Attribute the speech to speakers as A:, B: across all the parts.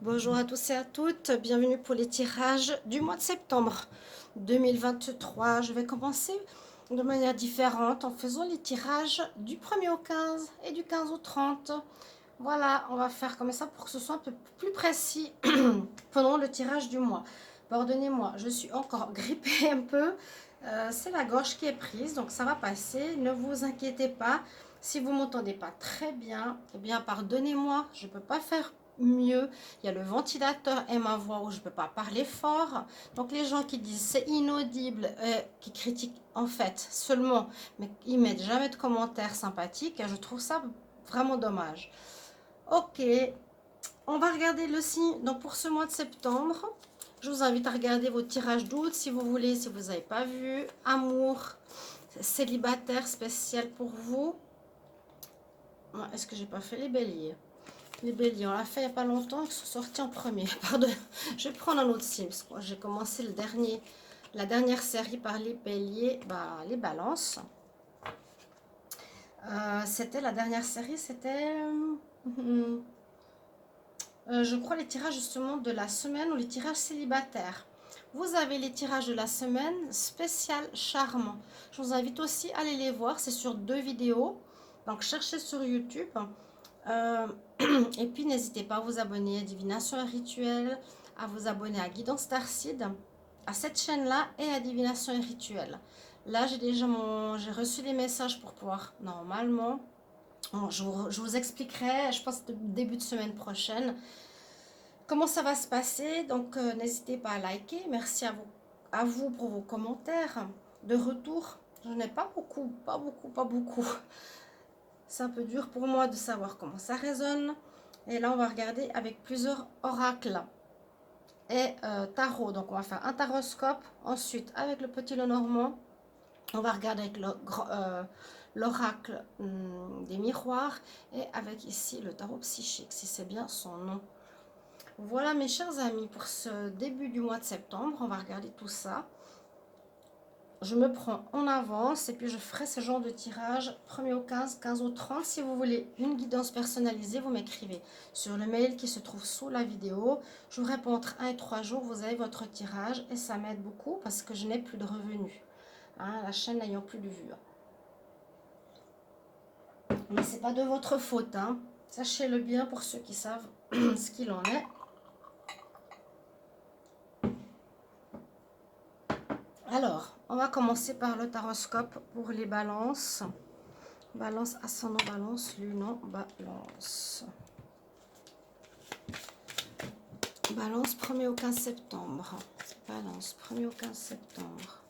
A: Bonjour à tous et à toutes, bienvenue pour les tirages du mois de septembre 2023. Je vais commencer de manière différente en faisant les tirages du 1er au 15 et du 15 au 30. Voilà, on va faire comme ça pour que ce soit un peu plus précis pendant le tirage du mois. Pardonnez-moi, je suis encore grippée un peu. C'est la gorge qui est prise, donc ça va passer. Ne vous inquiétez pas. Si vous ne m'entendez pas très bien, eh bien pardonnez-moi, je ne peux pas faire mieux. Il y a le ventilateur et ma voix où je ne peux pas parler fort. Donc les gens qui disent c'est inaudible, qui critiquent en fait seulement, mais ils mettent jamais de commentaires sympathiques, je trouve ça vraiment dommage. Ok, on va regarder le signe. Donc pour ce mois de septembre, je vous invite à regarder vos tirages d'août si vous voulez, si vous n'avez pas vu. Amour, célibataire spécial pour vous. Est-ce que j'ai pas fait les béliers? Les béliers, on l'a fait il n'y a pas longtemps, ils sont sortis en premier. Pardon, je vais prendre un autre signe parce que j'ai commencé la dernière série par les béliers, les balances. C'était la dernière série, c'était... je crois les tirages justement de la semaine ou les tirages célibataires. Vous avez les tirages de la semaine spécial charmant. Je vous invite aussi à aller les voir, c'est sur 2 vidéos. Donc cherchez sur YouTube. Et puis n'hésitez pas à vous abonner à Divination et Rituel, à vous abonner à Guidance Starseed, à cette chaîne-là et à Divination et Rituel. Là, j'ai reçu les messages pour pouvoir, normalement, je vous expliquerai, je pense, début de semaine prochaine, comment ça va se passer. Donc, n'hésitez pas à liker. Merci à vous pour vos commentaires de retour. Je n'ai pas beaucoup, pas beaucoup, pas beaucoup. C'est un peu dur pour moi de savoir comment ça résonne. Et là, on va regarder avec plusieurs oracles et tarot. Donc, on va faire un taroscope. Ensuite, avec le petit Lenormand, on va regarder avec l'oracle des miroirs. Et avec ici le tarot psychique, si c'est bien son nom. Voilà mes chers amis, pour ce début du mois de septembre, on va regarder tout ça. Je me prends en avance et puis je ferai ce genre de tirage 1er au 15, 15 au 30. Si vous voulez une guidance personnalisée, vous m'écrivez sur le mail qui se trouve sous la vidéo. Je vous réponds entre 1 et 3 jours, vous avez votre tirage et ça m'aide beaucoup parce que je n'ai plus de revenus. Hein, la chaîne n'ayant plus de vues. Mais ce n'est pas de votre faute. Hein. Sachez-le bien pour ceux qui savent ce qu'il en est. Alors, on va commencer par le taroscope pour les balances. Balance, ascendant, balance, lunan, balance. Balance, 1er au 15 septembre. Balance, 1er au 15 septembre.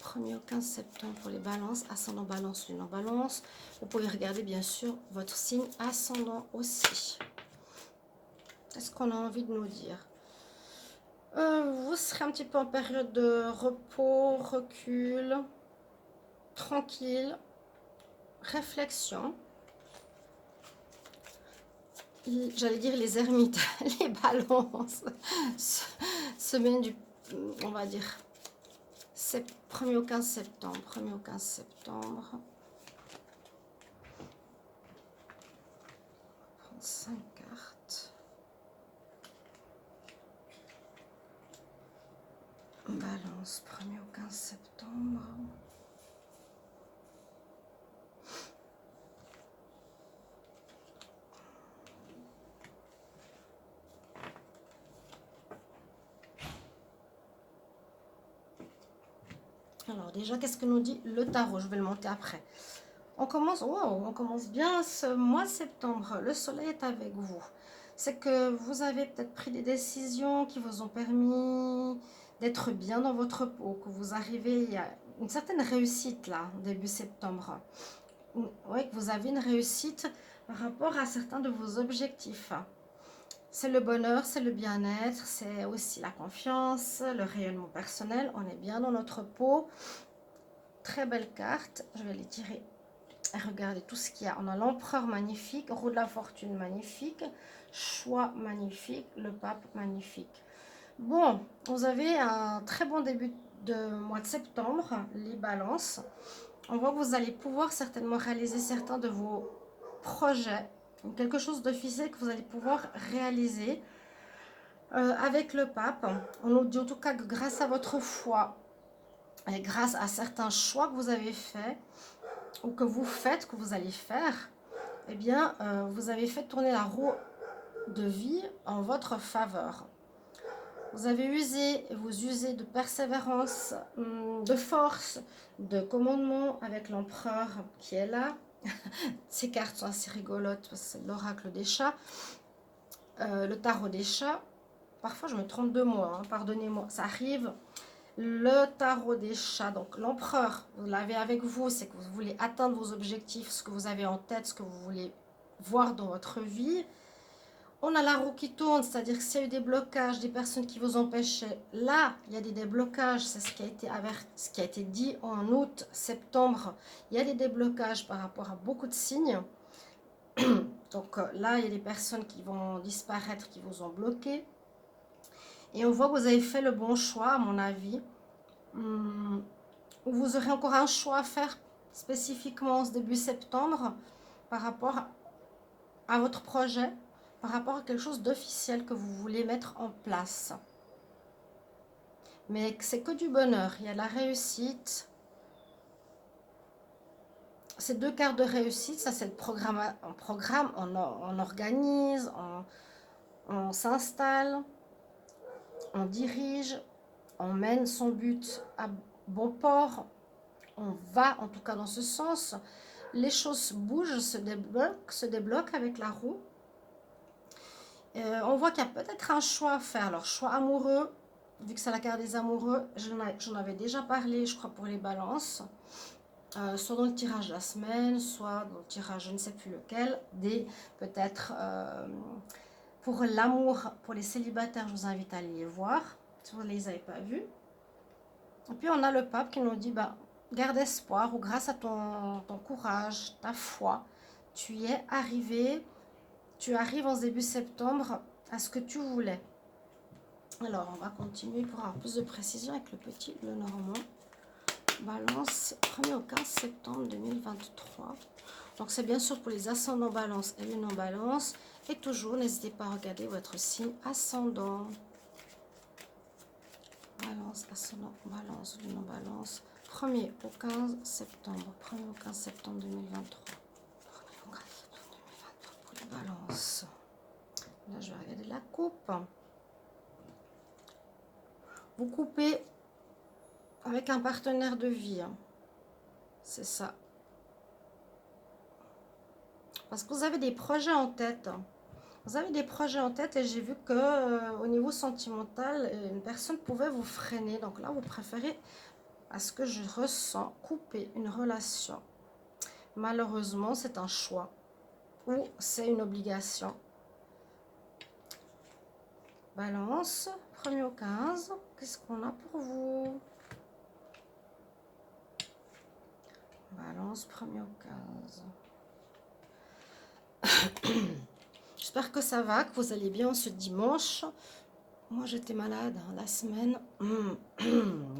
A: 1er au 15 septembre pour les balances, ascendant, balance, lunan, balance. Vous pouvez regarder bien sûr votre signe ascendant aussi. Qu'est-ce qu'on a envie de nous dire? Vous serez un petit peu en période de repos, recul, tranquille, réflexion. J'allais dire les ermites, les balances. Semaine du, on va dire, 1er au 15 septembre. 1er au 15 septembre. 5 cartes. Balance, 1er au 15 septembre. Alors déjà, qu'est-ce que nous dit le tarot? Je vais le monter après. On commence, wow, on commence bien ce mois de septembre. Le soleil est avec vous. C'est que vous avez peut-être pris des décisions qui vous ont permis d'être bien dans votre peau, que vous arrivez, il y a une certaine réussite là, début septembre. Oui, que vous avez une réussite par rapport à certains de vos objectifs. C'est le bonheur, c'est le bien-être, c'est aussi la confiance, le rayonnement personnel. On est bien dans notre peau. Très belle carte. Je vais les tirer. Regardez tout ce qu'il y a. On a l'empereur magnifique, roue de la fortune magnifique, choix magnifique, le pape magnifique. Bon, vous avez un très bon début de mois de septembre, les balances. On voit que vous allez pouvoir certainement réaliser certains de vos projets Donc, quelque chose d'officiel que vous allez pouvoir réaliser avec le pape. On nous dit en tout cas que grâce à votre foi et grâce à certains choix que vous avez faits ou que vous faites, que vous allez faire, eh bien, vous avez fait tourner la roue de vie en votre faveur. Vous avez usé, vous usez de persévérance, de force, de commandement avec l'empereur qui est là. Ces cartes sont assez rigolotes parce que c'est l'oracle des chats, le tarot des chats. Parfois je me trompe de moi, hein, pardonnez-moi, ça arrive. Le tarot des chats, donc l'empereur, vous l'avez avec vous, c'est que vous voulez atteindre vos objectifs, ce que vous avez en tête, ce que vous voulez voir dans votre vie. On a la roue qui tourne, c'est-à-dire que s'il y a eu des blocages, des personnes qui vous empêchaient, là, il y a des déblocages, c'est ce qui a été dit en août, septembre, il y a des déblocages par rapport à beaucoup de signes. Donc là, il y a des personnes qui vont disparaître, qui vous ont bloqué. Et on voit que vous avez fait le bon choix, à mon avis. Vous aurez encore un choix à faire spécifiquement en ce début septembre par rapport à votre projet, par rapport à quelque chose d'officiel que vous voulez mettre en place. Mais c'est que du bonheur, il y a de la réussite. Ces deux cartes de réussite, ça c'est le programme, on organise, on s'installe, on dirige, on mène son but à bon port, on va en tout cas dans ce sens. Les choses bougent, se débloquent avec la roue. On voit qu'il y a peut-être un choix à faire. Alors, choix amoureux, vu que c'est la carte des amoureux, j'en avais déjà parlé, je crois, pour les balances. Soit dans le tirage de la semaine, soit dans le tirage, je ne sais plus lequel, peut-être pour l'amour, pour les célibataires, je vous invite à aller les voir, si vous ne les avez pas vus. Et puis, on a le pape qui nous dit, bah, garde espoir, ou grâce à ton courage, ta foi, tu y es arrivé. Tu arrives en début septembre à ce que tu voulais. Alors, on va continuer pour avoir plus de précision avec le petit bleu normand. Balance, 1er au 15 septembre 2023. Donc, c'est bien sûr pour les ascendants balance et lune en balance. Et toujours, n'hésitez pas à regarder votre signe ascendant. Balance, ascendant, balance, lune en balance. 1er au 15 septembre. 1er au 15 septembre 2023. 1er au 15 septembre 2023 pour les balances. Là, je vais regarder la coupe. Vous coupez avec un partenaire de vie. C'est ça. Parce que vous avez des projets en tête. Vous avez des projets en tête et j'ai vu que au niveau sentimental, une personne pouvait vous freiner. Donc là, vous préférez, à ce que je ressens, couper une relation. Malheureusement, c'est un choix ou c'est une obligation. Balance, 1er au 15. Qu'est-ce qu'on a pour vous? Balance, 1er au 15. J'espère que ça va, que vous allez bien ce dimanche. Moi, j'étais malade la semaine.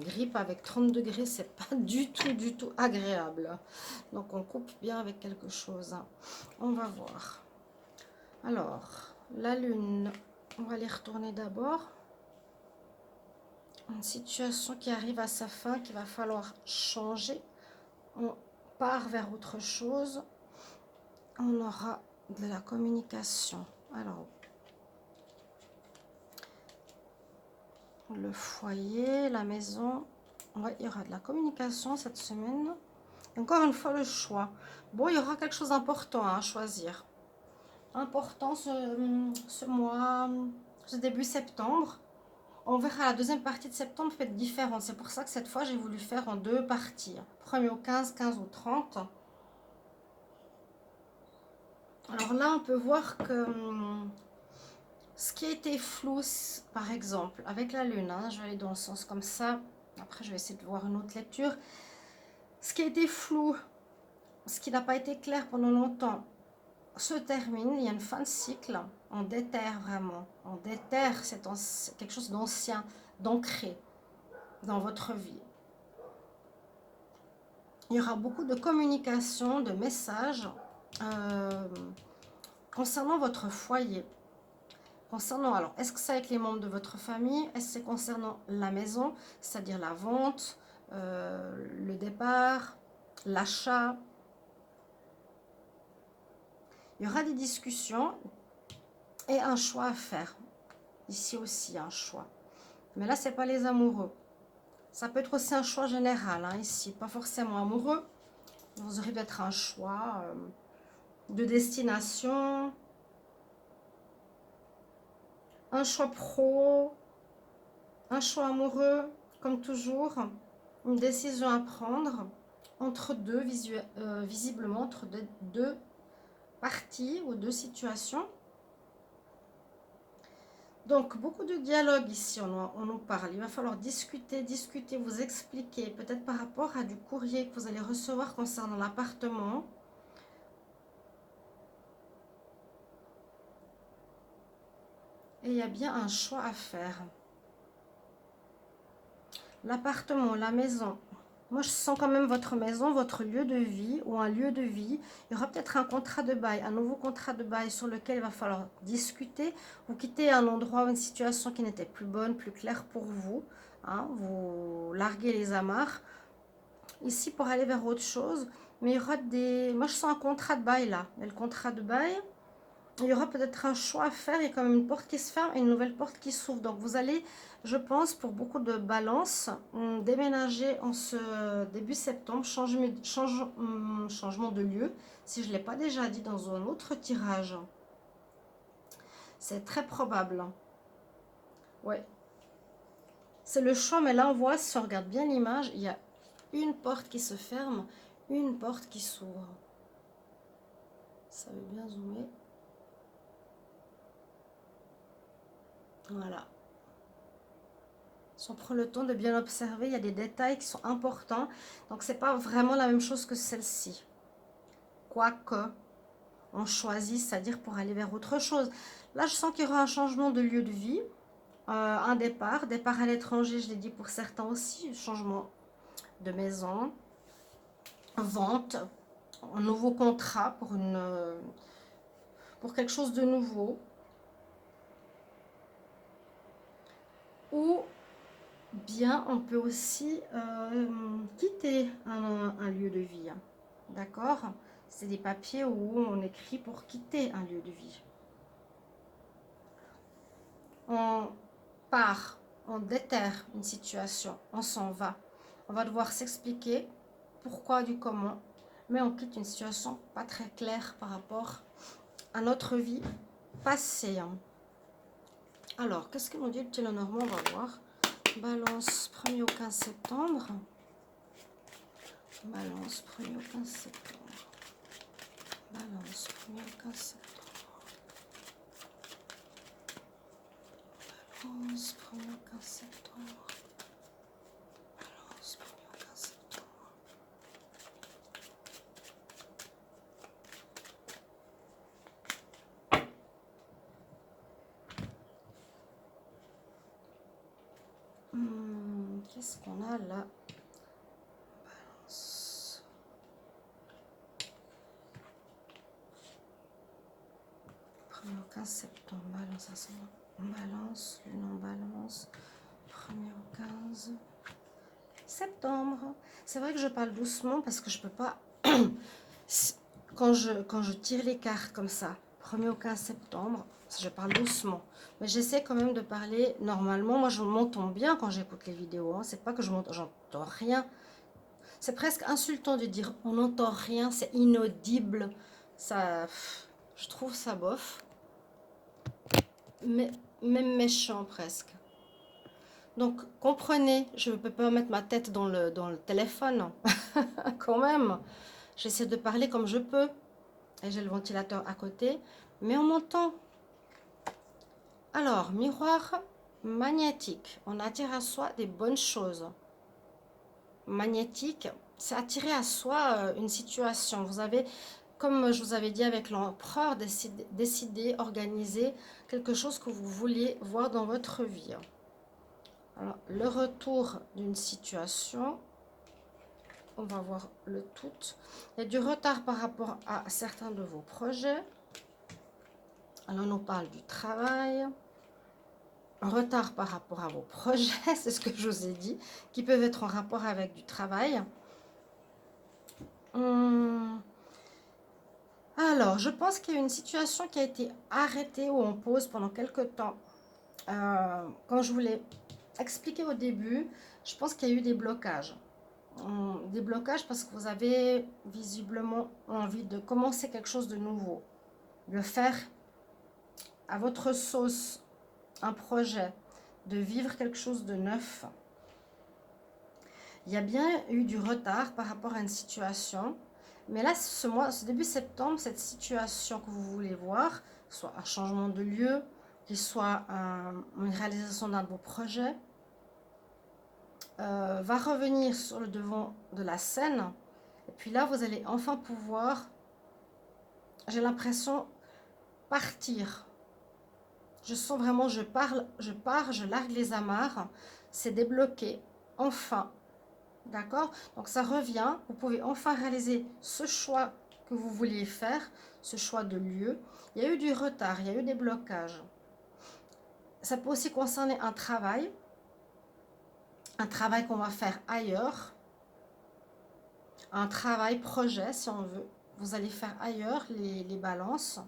A: Grippe avec 30 degrés, c'est pas du tout agréable. Donc, on coupe bien avec quelque chose. On va voir. Alors, la lune, on va les retourner d'abord. Une situation qui arrive à sa fin, qu'il va falloir changer. On part vers autre chose. On aura de la communication. Alors, le foyer, la maison, ouais, il y aura de la communication cette semaine. Encore une fois, le choix. Bon, il y aura quelque chose d'important à choisir. Important ce mois, ce début septembre. On verra la deuxième partie de septembre peut être différente. C'est pour ça que cette fois, j'ai voulu faire en deux parties. 1er au 15, 15 au 30. Alors là, on peut voir que ce qui était flou, par exemple, avec la lune, hein, je vais aller dans le sens comme ça. Après, je vais essayer de voir une autre lecture. Ce qui a été flou, ce qui n'a pas été clair pendant longtemps, se termine. Il y a une fin de cycle. On déterre vraiment. On déterre, c'est quelque chose d'ancien, d'ancré dans votre vie. Il y aura beaucoup de communication, de messages concernant votre foyer. Concernant, alors, est-ce que c'est avec les membres de votre famille? Est-ce que c'est concernant la maison, c'est-à-dire la vente, le départ, l'achat? Il y aura des discussions et un choix à faire. Ici aussi, un choix. Mais là, c'est pas les amoureux. Ça peut être aussi un choix général, hein, ici. Pas forcément amoureux. Vous aurez peut-être un choix de destination, un choix pro, un choix amoureux, comme toujours. Une décision à prendre entre deux, visiblement, entre deux parties ou deux situations. Donc, beaucoup de dialogue ici, on nous parle. Il va falloir discuter, vous expliquer, peut-être par rapport à du courrier que vous allez recevoir concernant l'appartement. Et il y a bien un choix à faire. L'appartement, la maison. Moi, je sens quand même votre maison, votre lieu de vie ou un lieu de vie. Il y aura peut-être un contrat de bail, un nouveau contrat de bail sur lequel il va falloir discuter. Vous quittez un endroit ou une situation qui n'était plus bonne, plus claire pour vous. Hein, vous larguez les amarres. Ici, pour aller vers autre chose. Mais il y aura des... Moi, je sens un contrat de bail là. Et le contrat de bail... Il y aura peut-être un choix à faire. Il y a quand même une porte qui se ferme et une nouvelle porte qui s'ouvre. Donc, vous allez, je pense, pour beaucoup de balances, déménager en ce début septembre, changement de lieu. Si je ne l'ai pas déjà dit dans un autre tirage. C'est très probable. Ouais. C'est le choix, mais là, on voit, si on regarde bien l'image, il y a une porte qui se ferme, une porte qui s'ouvre. Ça veut bien zoomer. Voilà. Si on prend le temps de bien observer, il y a des détails qui sont importants. Donc, c'est pas vraiment la même chose que celle-ci. Quoique, on choisit, c'est-à-dire pour aller vers autre chose. Là, je sens qu'il y aura un changement de lieu de vie. Un départ à l'étranger, je l'ai dit pour certains aussi. Changement de maison, vente, un nouveau contrat pour quelque chose de nouveau. Ou bien on peut aussi quitter un lieu de vie. D'accord? C'est des papiers où on écrit pour quitter un lieu de vie. On part, on déterre une situation, on s'en va. On va devoir s'expliquer pourquoi du comment, mais on quitte une situation pas très claire par rapport à notre vie passée. Alors, qu'est-ce que nous dit le Télénormand? On va voir. Balance 1er au 15 septembre. Balance 1er au 15 septembre. Balance 1er au 15 septembre. Balance 1er au 15 septembre. Balance 1er au 15 septembre. Qu'est-ce qu'on a là? Balance. Au 15 septembre, balance à son balance, le nom balance, 1er au 15 septembre. C'est vrai que je parle doucement parce que je peux pas, quand je tire les cartes comme ça, 1er au 15 septembre, je parle doucement. Mais j'essaie quand même de parler normalement. Moi, je m'entends bien quand j'écoute les vidéos. Hein. C'est pas que j'entends rien. C'est presque insultant de dire on n'entend rien, c'est inaudible. Ça, je trouve ça bof. Mais même méchant presque. Donc comprenez, je ne peux pas mettre ma tête dans le téléphone. Quand même. J'essaie de parler comme je peux. Et j'ai le ventilateur à côté. Mais on m'entend. Alors, miroir magnétique. On attire à soi des bonnes choses. Magnétique, c'est attirer à soi une situation. Vous avez, comme je vous avais dit avec l'empereur, décider, organiser quelque chose que vous vouliez voir dans votre vie. Alors, le retour d'une situation, on va voir le tout. Il y a du retard par rapport à certains de vos projets. Alors, on nous parle du travail, en retard par rapport à vos projets, c'est ce que je vous ai dit, qui peuvent être en rapport avec du travail. Alors, je pense qu'il y a une situation qui a été arrêtée ou en pause pendant quelques temps. Quand je vous l'ai expliqué au début, je pense qu'il y a eu des blocages. Des blocages parce que vous avez visiblement envie de commencer quelque chose de nouveau, de faire à votre sauce un projet, de vivre quelque chose de neuf. Il y a bien eu du retard par rapport à une situation, mais là, ce début septembre, cette situation que vous voulez voir, soit un changement de lieu, qu'il soit une réalisation d'un de vos projets, va revenir sur le devant de la scène. Et puis là, vous allez enfin pouvoir, j'ai l'impression, partir. Je sens vraiment, je pars, je largue les amarres. C'est débloqué, enfin. D'accord? Donc ça revient. Vous pouvez enfin réaliser ce choix que vous vouliez faire, ce choix de lieu. Il y a eu du retard, il y a eu des blocages. Ça peut aussi concerner un travail qu'on va faire ailleurs, un travail projet si on veut. Vous allez faire ailleurs les balances.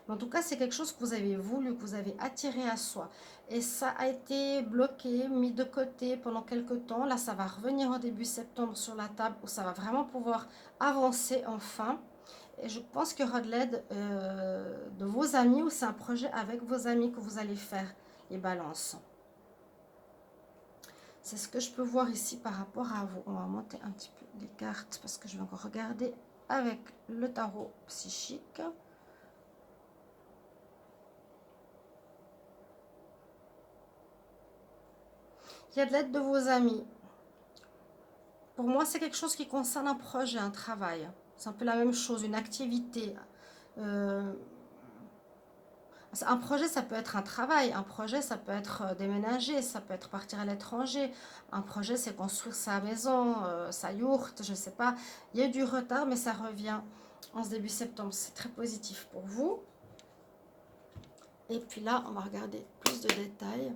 A: Mais en tout cas, c'est quelque chose que vous avez voulu, que vous avez attiré à soi. Et ça a été bloqué, mis de côté pendant quelques temps. Là, ça va revenir en début septembre sur la table où ça va vraiment pouvoir avancer enfin. Et je pense qu'il y aura de l'aide de vos amis ou c'est un projet avec vos amis que vous allez faire les balances. C'est ce que je peux voir ici par rapport à vous. On va monter un petit peu les cartes parce que je vais encore regarder avec le tarot psychique. Il y a de l'aide de vos amis. Pour moi, c'est quelque chose qui concerne un projet, un travail. C'est un peu la même chose, une activité. Un projet, ça peut être un travail. Un projet, ça peut être déménager. Ça peut être partir à l'étranger. Un projet, c'est construire sa maison, sa yourte, je ne sais pas. Il y a eu du retard, mais ça revient en ce début septembre. C'est très positif pour vous. Et puis là, on va regarder plus de détails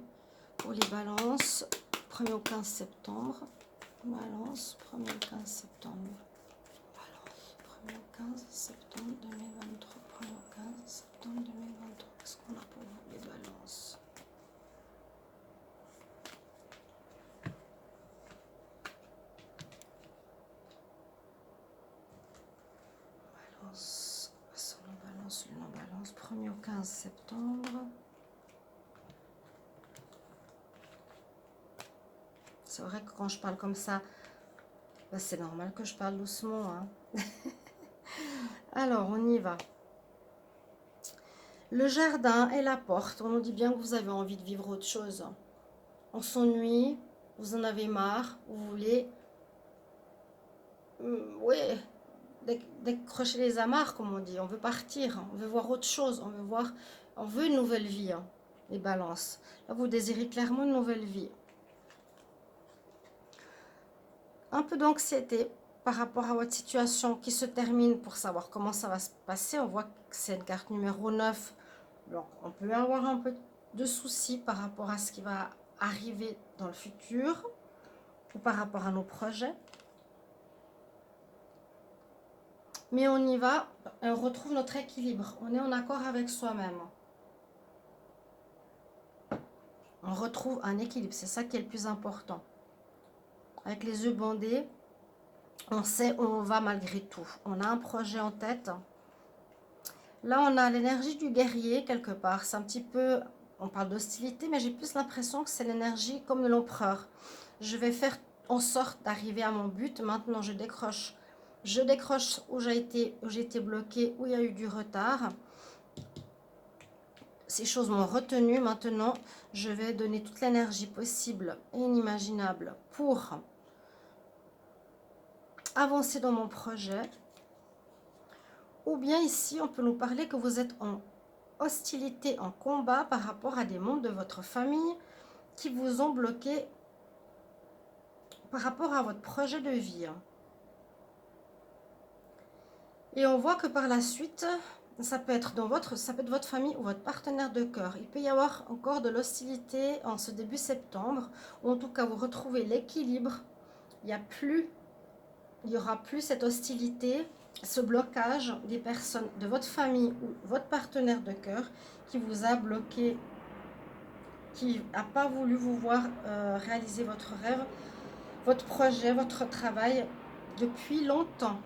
A: pour les balances. 1er au 15 septembre. Balance, 1er au 15 septembre. Balance, 1er au 15 septembre 2023. 1er au 15 septembre 2023. Qu'est-ce qu'on a pour vous, les balances? Balance, ascendant balance, lunan balance. 1er au 15 septembre. C'est vrai que quand je parle comme ça, bah c'est normal que je parle doucement. Hein. Alors, on y va. Le jardin et la porte. On nous dit bien que vous avez envie de vivre autre chose. On s'ennuie, vous en avez marre, vous voulez... oui, décrocher les amarres, comme on dit. On veut partir, on veut voir autre chose, on veut une nouvelle vie. Hein, les balances. Là, vous désirez clairement une nouvelle vie. Un peu d'anxiété par rapport à votre situation qui se termine pour savoir comment ça va se passer. On voit que c'est une carte numéro 9. Donc, on peut avoir un peu de soucis par rapport à ce qui va arriver dans le futur ou par rapport à nos projets. Mais on y va, on retrouve notre équilibre. On est en accord avec soi-même. On retrouve un équilibre, c'est ça qui est le plus important. Avec les yeux bandés, on sait où on va malgré tout. On a un projet en tête. Là, on a l'énergie du guerrier quelque part. C'est un petit peu, on parle d'hostilité, mais j'ai plus l'impression que c'est l'énergie comme de l'empereur. Je vais faire en sorte d'arriver à mon but. Maintenant, je décroche. Je décroche où j'ai été bloquée, où il y a eu du retard. Ces choses m'ont retenu. Maintenant, je vais donner toute l'énergie possible et inimaginable pour avancer dans mon projet. Ou bien ici, on peut nous parler que vous êtes en hostilité, en combat par rapport à des membres de votre famille qui vous ont bloqué par rapport à votre projet de vie. Et on voit que par la suite, Ça peut être ça peut être votre famille ou votre partenaire de cœur. Il peut y avoir encore de l'hostilité en ce début septembre, ou en tout cas vous retrouvez l'équilibre. Il y aura plus cette hostilité, ce blocage des personnes de votre famille ou votre partenaire de cœur qui vous a bloqué, qui n'a pas voulu vous voir réaliser votre rêve, votre projet, votre travail depuis longtemps.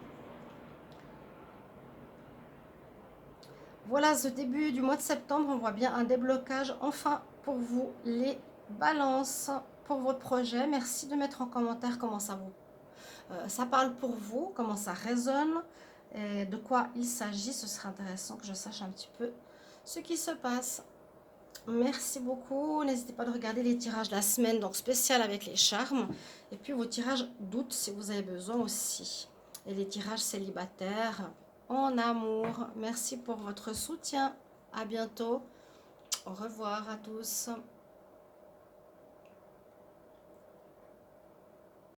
A: Voilà, ce début du mois de septembre, on voit bien un déblocage enfin pour vous, les balances, pour votre projet. Merci de mettre en commentaire comment ça parle pour vous, comment ça résonne, et de quoi il s'agit. Ce serait intéressant que je sache un petit peu ce qui se passe. Merci beaucoup. N'hésitez pas de regarder les tirages de la semaine, donc spécial avec les charmes. Et puis vos tirages d'août si vous avez besoin aussi. Et les tirages célibataires en amour. Merci pour votre soutien. À bientôt. Au revoir à tous.